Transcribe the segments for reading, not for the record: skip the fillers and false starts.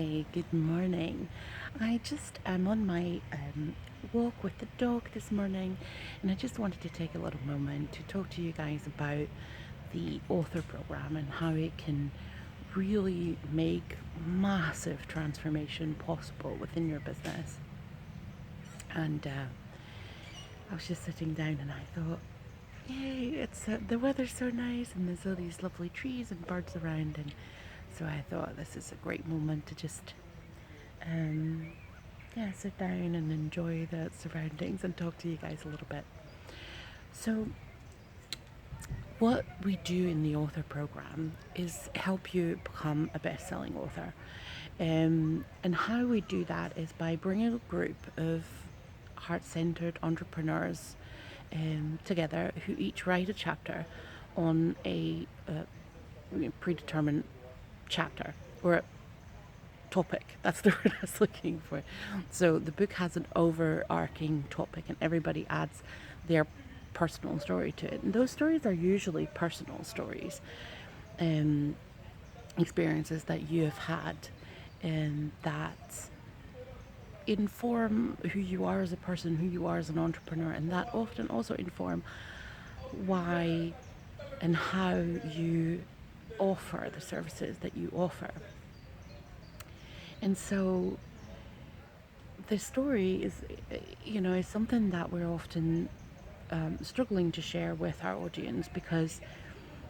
Hey, good morning. I just am on my walk with the dog this morning, and I just wanted to take a little moment to talk to you guys about the author program and how it can really make massive transformation possible within your business. And I was just sitting down and I thought, yay, it's the weather's so nice and there's all these lovely trees and birds around, and so I thought this is a great moment to just um, sit down and enjoy the surroundings and talk to you guys a little bit. So, what we do in the author program is help you become a best-selling author. And how we do that is by bringing a group of heart-centered entrepreneurs together who each write a chapter on a predetermined chapter or a topic. That's the word I was looking for. So the book has an overarching topic, and everybody adds their personal story to it. And those stories are usually personal stories, experiences that you have had, and that inform who you are as a person, who you are as an entrepreneur, and that often also inform why and how you offer the services that you offer. And so the story is something that we're often struggling to share with our audience because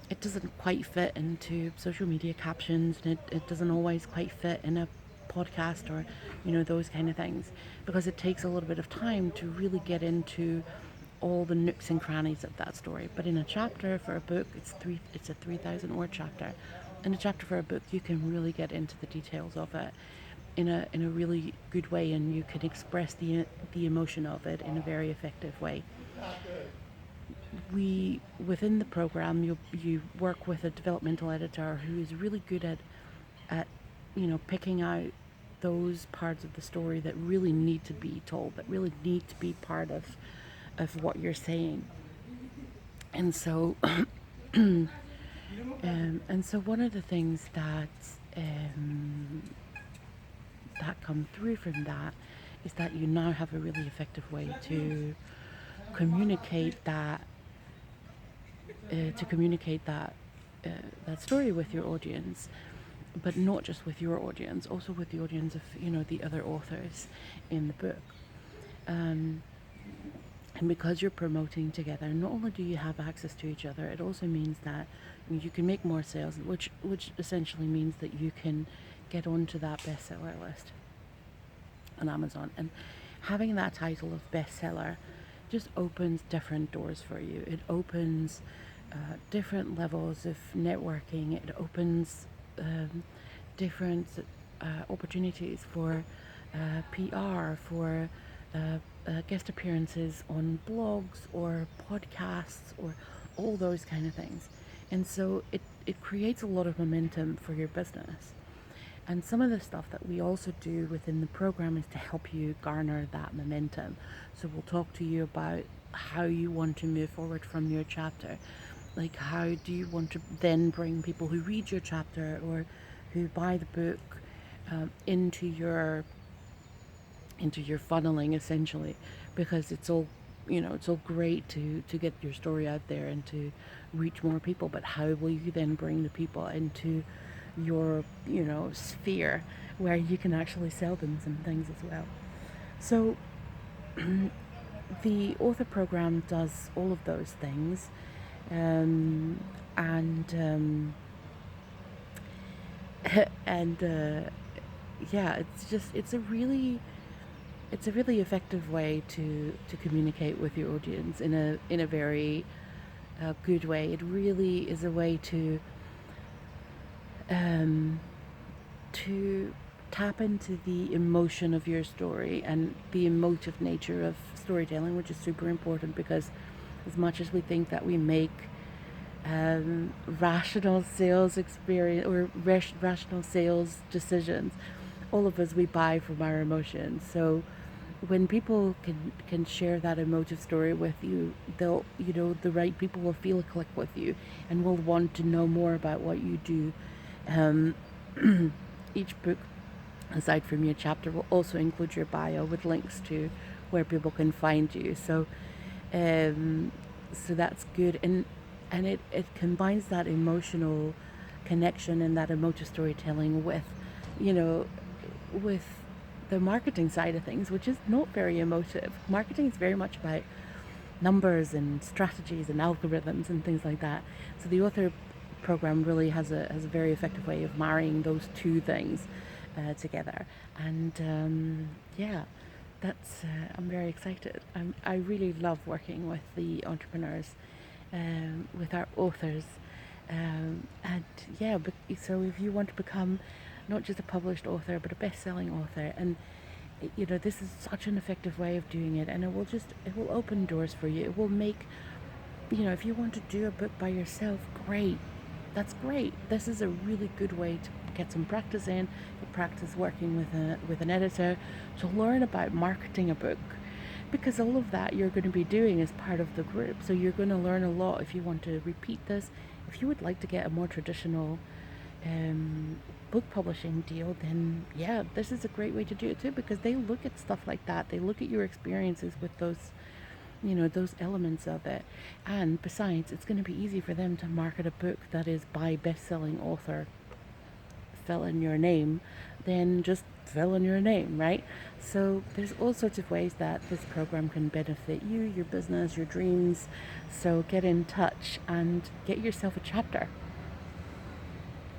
it doesn't quite fit into social media captions, and it doesn't always quite fit in a podcast or those kind of things, because it takes a little bit of time to really get into all the nooks and crannies of that story. But in a chapter for a book, it's a 3,000 word chapter. In a chapter for a book, you can really get into the details of it in a really good way, and you can express the emotion of it in a very effective way. We Within the program, you work with a developmental editor who is really good at picking out those parts of the story that really need to be told, that really need to be part of what you're saying. And so and so one of the things that come through from that is that you now have a really effective way to communicate that that story with your audience, but not just with your audience, also with the audience of the other authors in the book. And because you're promoting together, not only do you have access to each other, it also means that you can make more sales, which essentially means that you can get onto that bestseller list on Amazon. And having that title of bestseller just opens different doors for you. It opens different levels of networking. It opens different opportunities for PR, for guest appearances on blogs or podcasts or all those kind of things. And so it creates a lot of momentum for your business. And some of the stuff that we also do within the program is to help you garner that momentum. So we'll talk to you about how you want to move forward from your chapter. Like, how do you want to then bring people who read your chapter or who buy the book into your funneling, essentially, because it's all great to get your story out there and to reach more people, but how will you then bring the people into your sphere where you can actually sell them some things as well? So the author program does all of those things, and and yeah, it's a really effective way to communicate with your audience in a very good way. It really is a way to tap into the emotion of your story and the emotive nature of storytelling, which is super important, because as much as we think that we make rational sales experience or rational sales decisions, all of us, we buy from our emotions. So when people can share that emotive story with you, they'll the right people will feel a click with you and will want to know more about what you do. Each book aside from your chapter, will also include your bio with links to where people can find you. Um, so that's good, and it combines that emotional connection and that emotive storytelling with, you know, with the marketing side of things, which is not very emotive. Marketing is very much about numbers and strategies and algorithms and things like that. So the author program really has a very effective way of marrying those two things together. And yeah, that's I'm very excited. I really love working with the entrepreneurs, with our authors, and yeah. But so if you want to become not just a published author but a best-selling author, and this is such an effective way of doing it, and it will open doors for you. It will make, if you want to do a book by yourself, great. That's great. This is a really good way to get some practice in, to practice working with an editor, to learn about marketing a book, because all of that you're going to be doing as part of the group. So you're going to learn a lot. If you want to repeat this, if you would like to get a more traditional um, book publishing deal, then yeah, this is a great way to do it too, because they look at stuff like that. They look at your experiences with those elements of it. And besides, it's going to be easy for them to market a book that is by best-selling author, fill in your name, then just fill in your name, right? So there's all sorts of ways that this program can benefit you, your business, your dreams. So get in touch and get yourself a chapter.